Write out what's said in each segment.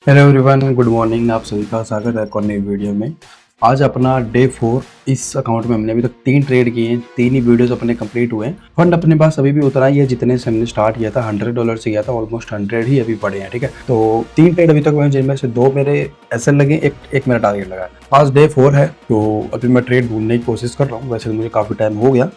Hello everyone, good morning. आप सभी का स्वागत है एक और नई वीडियो में। आज अपना डे 4। इस अकाउंट में हमने अभी तक 3 ट्रेड किए हैं, 3 ही वीडियोस अपने कंप्लीट हुए हैं। फंड अपने पास अभी भी उतना ही है जितने से हमने स्टार्ट किया था। $100 से किया था, ऑलमोस्ट 100 ही अभी पड़े हैं। ठीक है, तो 3 ट्रेड अभी तक हुए हैं, जिनमें से 2 मेरे एसएल लगे, एक मेरा टारगेट लगा है। आज डे 4 है, तो अभी मैं ट्रेड ढूंढने की कोशिश कर रहा हूँ। वैसे तो मुझे काफ़ी टाइम हो गया,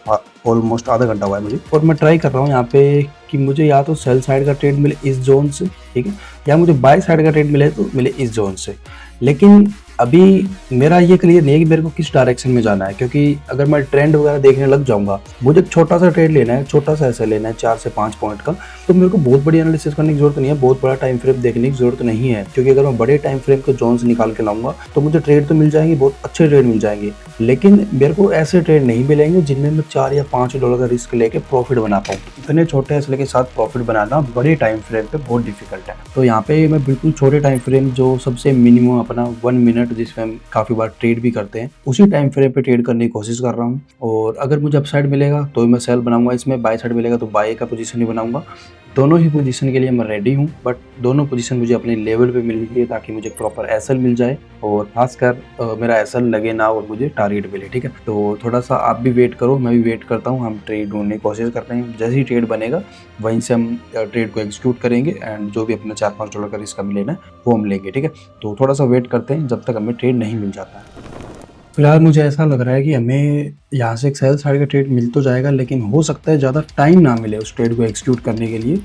ऑलमोस्ट आधा घंटा हुआ है मुझे, और मैं ट्राई कर रहा हूँ यहाँ पे कि मुझे या तो सेल साइड का ट्रेड मिले इस जोन से, ठीक है, या मुझे बाय साइड का ट्रेड मिले तो मिले इस जोन से। लेकिन अभी मेरा ये क्लियर नहीं है कि मेरे को किस डायरेक्शन में जाना है, क्योंकि अगर मैं ट्रेंड वगैरह देखने लग जाऊंगा, मुझे एक छोटा सा ट्रेड लेना है, छोटा सा ऐसा लेना है 4 से 5 पॉइंट का, तो मेरे को बहुत बड़ी एनालिसिस करने की जरूरत नहीं है, बहुत बड़ा टाइम फ्रेम देखने की जरूरत नहीं है। क्योंकि अगर मैं बड़े टाइम फ्रेम को जोन से निकाल के लाऊंगा तो मुझे ट्रेड तो मिल जाएंगे, बहुत अच्छे ट्रेड मिल जाएंगे, लेकिन मेरे को ऐसे ट्रेड नहीं मिलेंगे जिनमें मैं $4 या $5 का रिस्क लेके प्रॉफिट बना पाऊँ। इतने छोटे एसएल के साथ प्रॉफिट बनाना बड़े टाइम फ्रेम पे बहुत डिफिकल्ट है। तो यहाँ पे मैं बिल्कुल छोटे टाइम फ्रेम, जो सबसे मिनिमम अपना 1 मिनट, जिसमें हम काफी बार ट्रेड भी करते हैं, उसी टाइम फ्रेम पे ट्रेड करने की कोशिश कर रहा हूँ। और अगर मुझे अपसाइड मिलेगा तो मैं सेल बनाऊंगा, इसमें बाय साइड मिलेगा तो बाय का पोजीशन ही बनाऊंगा। दोनों ही पोजीशन के लिए मैं रेडी हूँ, बट दोनों पोजीशन मुझे अपने लेवल पे मिलनी चाहिए ताकि मुझे प्रॉपर एसएल मिल जाए, और खासकर मेरा एसएल लगे ना और मुझे टारगेट मिले। ठीक है, तो थोड़ा सा आप भी वेट करो, मैं भी वेट करता हूँ। हम ट्रेड ढूंढने की कोशिश करते हैं, जैसे ही ट्रेड बनेगा वहीं से हम ट्रेड को एग्जीक्यूट करेंगे, एंड जो भी अपना $4-5 का रिस्क हमें लेना है वो हम लेंगे। ठीक है, तो थोड़ा सा वेट करते हैं जब तक हमें ट्रेड नहीं मिल जाता है। फिलहाल मुझे ऐसा लग रहा है कि हमें यहाँ से एक सेल साइड का ट्रेड मिल तो जाएगा, लेकिन हो सकता है ज़्यादा टाइम ना मिले उस ट्रेड को एग्जीक्यूट करने के लिए।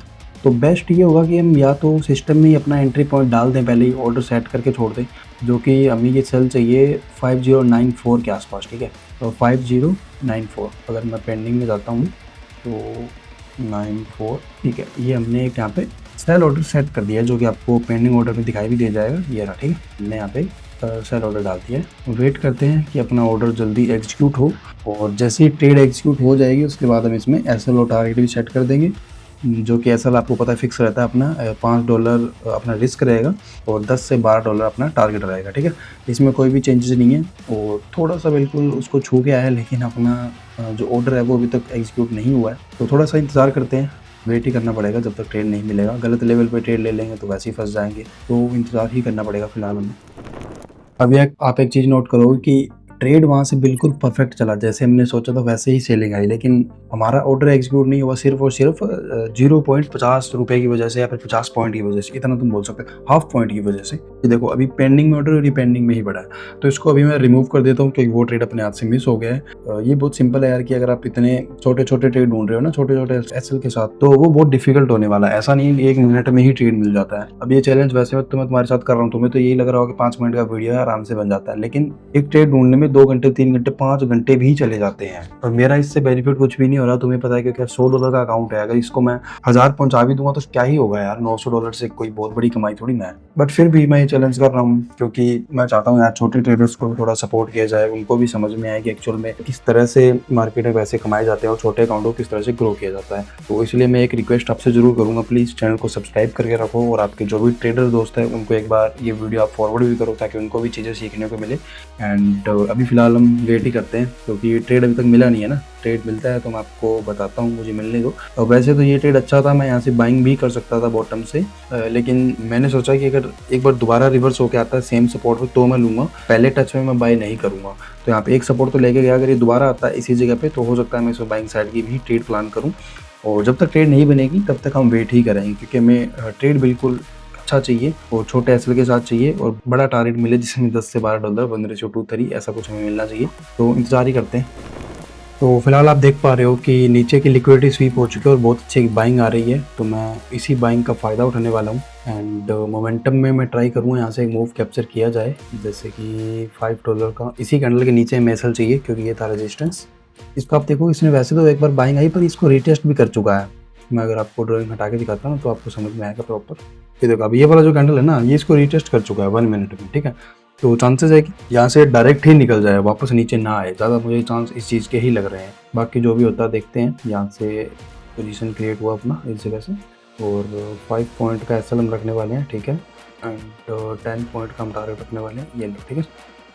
तो बेस्ट ये होगा कि हम या तो सिस्टम में ही अपना एंट्री पॉइंट डाल दें, पहले ही ऑर्डर सेट करके छोड़ दें, जो कि हमें ये सेल चाहिए 5094 के आसपास। ठीक है, तो 5094 अगर मैं पेंडिंग में जाता हूँ तो 94, ठीक है, ये हमने एक यहाँ पे सेल ऑर्डर सेट कर दिया है, जो कि आपको पेंडिंग ऑर्डर में दिखाई भी दे जाएगा। ये रहा, ठीक है, हमने यहाँ पे सेल ऑर्डर डाल दिया है। वेट करते हैं कि अपना ऑर्डर जल्दी एग्जीक्यूट हो, और जैसे ही ट्रेड एग्जीक्यूट हो जाएगी उसके बाद हम इसमें एसएल और टारगेट भी सेट कर देंगे, जो कि एसएल आपको पता है फिक्स रहता है अपना, $5 अपना रिस्क रहेगा और $10 से $12 अपना टारगेट रहेगा। ठीक है, इसमें कोई भी चेंजेस नहीं है, और थोड़ा सा बिल्कुल उसको छू के आया है, लेकिन अपना जो ऑर्डर है वो अभी तक एग्जीक्यूट नहीं हुआ है, तो थोड़ा सा इंतज़ार करते हैं। वेट ही करना पड़ेगा जब तक ट्रेड नहीं मिलेगा। गलत लेवल पे ट्रेड ले लेंगे तो वैसे ही फंस जाएंगे, तो इंतज़ार ही करना पड़ेगा फिलहाल हमें। अब आप एक चीज़ नोट करोगे कि ट्रेड वहाँ से बिल्कुल परफेक्ट चला, जैसे हमने सोचा था वैसे ही सेलिंग आई, लेकिन हमारा ऑर्डर एग्जीक्यूट नहीं हुआ, सिर्फ और सिर्फ 0.50 रुपये की वजह से, या फिर 50 पॉइंट की वजह से, इतना तुम बोल सकते हो, हाफ पॉइंट की वजह से। ये देखो अभी पेंडिंग में ऑर्डर, और ये पेंडिंग में ही पड़ा है, तो इसको अभी मैं रिमूव कर देता हूँ क्योंकि वो ट्रेड अपने हाथ से मिस हो गया है। ये बहुत सिंपल है यार, कि अगर आप इतने छोटे छोटे ट्रेड ढूंढ रहे हो ना, छोटे छोटे एसएल के साथ, तो वो बहुत डिफिकल्ट होने वाला है। ऐसा नहीं है 1 मिनट में ही ट्रेड मिल जाता है। अब ये चैलेंज वैसे तो मैं तुम्हारे साथ कर रहा हूँ, तुम्हें तो यही लग रहा होगा कि 5 मिनट का वीडियो है, आराम से बन जाता है, लेकिन एक ट्रेड ढूंढने में 2 घंटे, 3 घंटे, 5 घंटे भी चले जाते हैं। और मेरा इससे बेनिफिट कुछ भी नहीं हो रहा, तुम्हें पता है, क्योंकि $100 का अकाउंट है। अगर इसको मैं 1000 पहुंचा भी दूंगा तो क्या ही होगा यार, $900 से कोई बहुत बड़ी कमाई थोड़ी ना है। बट फिर भी मैं ये चैलेंज कर रहा हूँ, क्योंकि मैं चाहता हूँ यार छोटे ट्रेडर्स को थोड़ा सपोर्ट किया जाए, उनको भी समझ में आए कि एक्चुअल में किस तरह से मार्केट में पैसे कमाए जाते हैं और छोटे अकाउंट को किस तरह से ग्रो किया जाता है। तो इसलिए मैं एक रिक्वेस्ट आपसे जरूर करूंगा, प्लीज चैनल को सब्सक्राइब करके रखो, और आपके जो भी ट्रेडर दोस्त है उनको एक बार ये वीडियो आप फॉरवर्ड भी करो, ताकि उनको भी चीज़ें सीखने को मिले। एंड अभी फिलहाल हम वेट ही करते हैं, क्योंकि ट्रेड अभी तक मिला नहीं है ना। ट्रेड मिलता है तो मैं आपको बताता हूँ, मुझे मिलने दो। और वैसे तो ये ट्रेड अच्छा था, मैं यहाँ से बाइंग भी कर सकता था बॉटम से, लेकिन मैंने सोचा कि अगर एक बार दोबारा रिवर्स होकर आता है सेम सपोर्ट पे तो मैं लूँगा, पहले टच में मैं बाई नहीं करूँगा। तो यहाँ पे एक सपोर्ट तो लेके गया, अगर ये दोबारा आता है इसी जगह पे तो हो सकता है मैं इसमें बाइंग साइड की भी ट्रेड प्लान करूँ। और जब तक ट्रेड नहीं बनेगी तब तक हम वेट ही करेंगे, क्योंकि हमें ट्रेड बिल्कुल अच्छा चाहिए और छोटे एसएल के साथ चाहिए, और बड़ा टारगेट मिले जिसमें $10 से $12 1:2 ऐसा कुछ हमें मिलना चाहिए। तो इंतजार ही करते हैं। तो फिलहाल आप देख पा रहे हो कि नीचे की लिक्विडिटी स्वीप हो चुकी है और बहुत अच्छी बाइंग आ रही है, तो मैं इसी बाइंग का फ़ायदा उठाने वाला हूँ। एंड मोमेंटम में मैं ट्राई करूँगा यहाँ से एक मूव कैप्चर किया जाए, जैसे कि $5 का इसी कैंडल के नीचे में एसएल चाहिए, क्योंकि ये था रेजिस्टेंस। इसको आप देखो, इसने वैसे तो एक बार बाइंग आई पर इसको रिटेस्ट भी कर चुका है। मैं अगर आपको ड्राइंग हटा के दिखाता हूँ तो आपको समझ में आएगा प्रॉपर। ये देखो, अब ये वाला जो कैंडल है ना, ये इसको रिटेस्ट कर चुका है 1 मिनट में। ठीक है, तो चांसेस है कि यहाँ से डायरेक्ट ही निकल जाए, वापस नीचे ना आए, ज़्यादा मुझे चांस इस चीज़ के ही लग रहे हैं। बाकी जो भी होता है देखते हैं। यहाँ से पोजीशन क्रिएट हुआ अपना इस जगह से, और 5 पॉइंट का एसएल हम रखने वाले हैं। ठीक है, एंड 10 पॉइंट का हम टारगेट रखने वाले हैं, ये लो। ठीक है,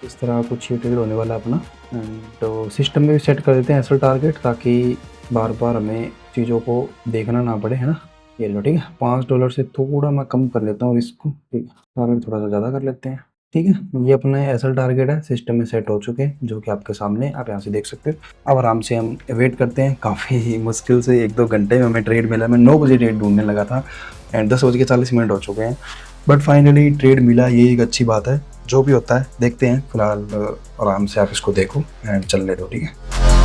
इस तरह कुछ ये ट्रेड होने वाला है अपना। एंड सिस्टम में भी सेट कर देते हैं एसएल टारगेट, ताकि बार बार हमें चीज़ों को देखना ना पड़े, है ना। ये लो ठीक है, $5 से थोड़ा मैं कम कर लेता हूँ इसको, ठीक है, टारगेट थोड़ा सा ज़्यादा कर लेते हैं, ठीक है। ये अपना एसएल टारगेट है, सिस्टम में सेट हो चुके हैं, जो कि आपके सामने आप यहाँ से देख सकते हो। अब आराम से हम वेट करते हैं, काफ़ी मुश्किल से 1-2 घंटे में हमें ट्रेड मिला। मैं 9 बजे ट्रेड ढूंढने लगा था एंड 10:40 हो चुके हैं, बट फाइनली ट्रेड मिला, ये एक अच्छी बात है। जो भी होता है देखते हैं, फिलहाल आराम से आप इसको देखो एंड चलने दो, ठीक है।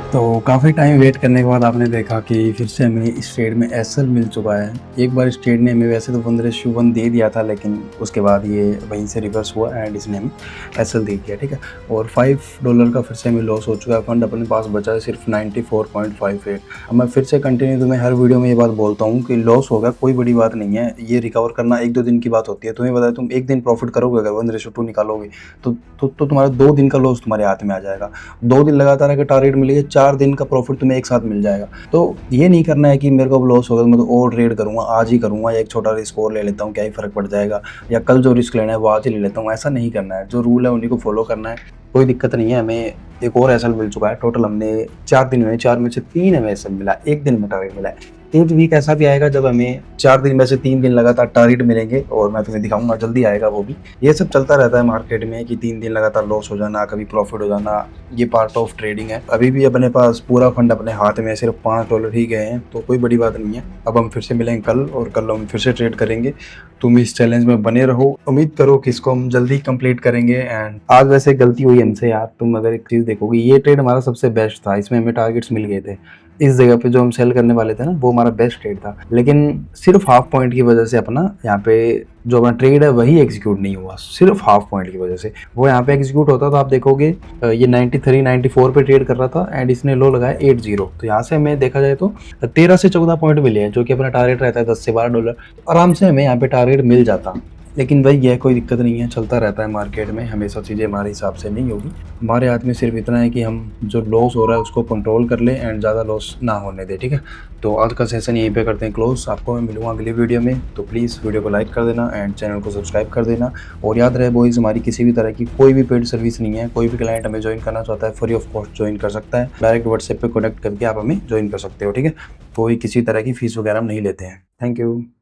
तो काफ़ी टाइम वेट करने के बाद आपने देखा कि फिर से हमें इस ट्रेड में एसएल मिल चुका है। एक बार इस ट्रेड ने हमें वैसे तो 1:1 दे दिया था, लेकिन उसके बाद ये वहीं से रिवर्स हुआ एंड इसने हमें एसएल दे दिया, ठीक है। और $5 का फिर से हमें लॉस हो चुका है। फंड अपने पास बचा है सिर्फ 94.58। अब मैं फिर से कंटिन्यू तुम्हें हर वीडियो में ये बात बोलता हूँ कि लॉस होगा कोई बड़ी बात नहीं है, ये रिकवर करना 1-2 दिन की बात होती है। तुम्हें पता है, तुम एक दिन प्रॉफिट करोगे, अगर 1:2 निकालोगे तो तुम्हारा 2 दिन का लॉस तुम्हारे हाथ में आ जाएगा। 2 दिन लगातार अगर टारगेट मिलेगी, 4 दिन का प्रॉफिट तुम्हें एक साथ मिल जाएगा। तो ये नहीं करना है कि मेरे को अब लॉस होगा तो मैं तो और ट्रेड करूंगा, आज ही करूंगा, या एक छोटा रिस्क और ले लेता हूँ, क्या ही फर्क पड़ जाएगा, या कल जो रिस्क लेना है वो आज ही ले लेता हूँ। ऐसा नहीं करना है, जो रूल है उन्हीं को फॉलो करना है। कोई दिक्कत नहीं है। हमें एक और एसएल मिल चुका है। टोटल हमने 4 दिन में 4 में से 3 हमें एसएल मिला, एक दिन में टारगेट मिला है। एक वीक ऐसा भी आएगा जब हमें 4 दिन में से 3 दिन लगातार टारगेट मिलेंगे, और मैं तुम्हें दिखाऊंगा, जल्दी आएगा वो भी। ये सब चलता रहता है मार्केट में कि 3 दिन लगातार लॉस हो जाना, कभी प्रॉफिट हो जाना, ये पार्ट ऑफ ट्रेडिंग है। अभी भी अपने पास पूरा फंड अपने हाथ में सिर्फ $5 ही गए हैं, तो कोई बड़ी बात नहीं है। अब हम फिर से मिलेंगे कल, और कल हम फिर से ट्रेड करेंगे। तुम इस चैलेंज में बने रहो, उम्मीद करो कि इसको हम जल्दी कंप्लीट करेंगे। एंड आज वैसे गलती हुई हमसे यार, तुम अगर एक चीज़ देखोगे, ये ट्रेड हमारा सबसे बेस्ट था, इसमें हमें टारगेट्स मिल गए थे। इस जगह पे जो हम सेल करने वाले थे ना, वो हमारा बेस्ट ट्रेड था, लेकिन सिर्फ हाफ पॉइंट की वजह से अपना यहाँ पे जो अपना ट्रेड है वही एग्जीक्यूट नहीं हुआ, सिर्फ हाफ पॉइंट की वजह से। वो यहाँ पे एग्जीक्यूट होता तो आप देखोगे ये 93-94 पे ट्रेड कर रहा था एंड इसने लो लगाया 80। तो यहाँ से हमें देखा जाए तो 13 से 14 पॉइंट मिले हैं, जो कि अपना टारगेट रहता है $10 से $12। आराम से हमें यहाँ पे टारगेट मिल जाता, लेकिन वही है, कोई दिक्कत नहीं है, चलता रहता है मार्केट में, हमेशा चीज़ें हमारे हिसाब से नहीं होगी। हमारे हाथ में सिर्फ इतना है कि हम जो लॉस हो रहा है उसको कंट्रोल कर लें एंड ज़्यादा लॉस ना होने दें, ठीक है। तो आज का सेशन यहीं पे करते हैं क्लोज। आपको मैं मिलूंगा अगली वीडियो में, तो प्लीज़ वीडियो को लाइक कर देना एंड चैनल को सब्सक्राइब कर देना। और याद रहे बॉयज़, हमारी किसी भी तरह की कोई भी पेड सर्विस नहीं है। कोई भी क्लाइंट हमें ज्वाइन करना चाहता है, फ्री ऑफ कॉस्ट ज्वाइन कर सकता है। डायरेक्ट व्हाट्सएप पर कनेक्ट करके आप हमें ज्वाइन कर सकते हो, ठीक है। कोई किसी तरह की फीस वगैरह हम नहीं लेते हैं। Thank you.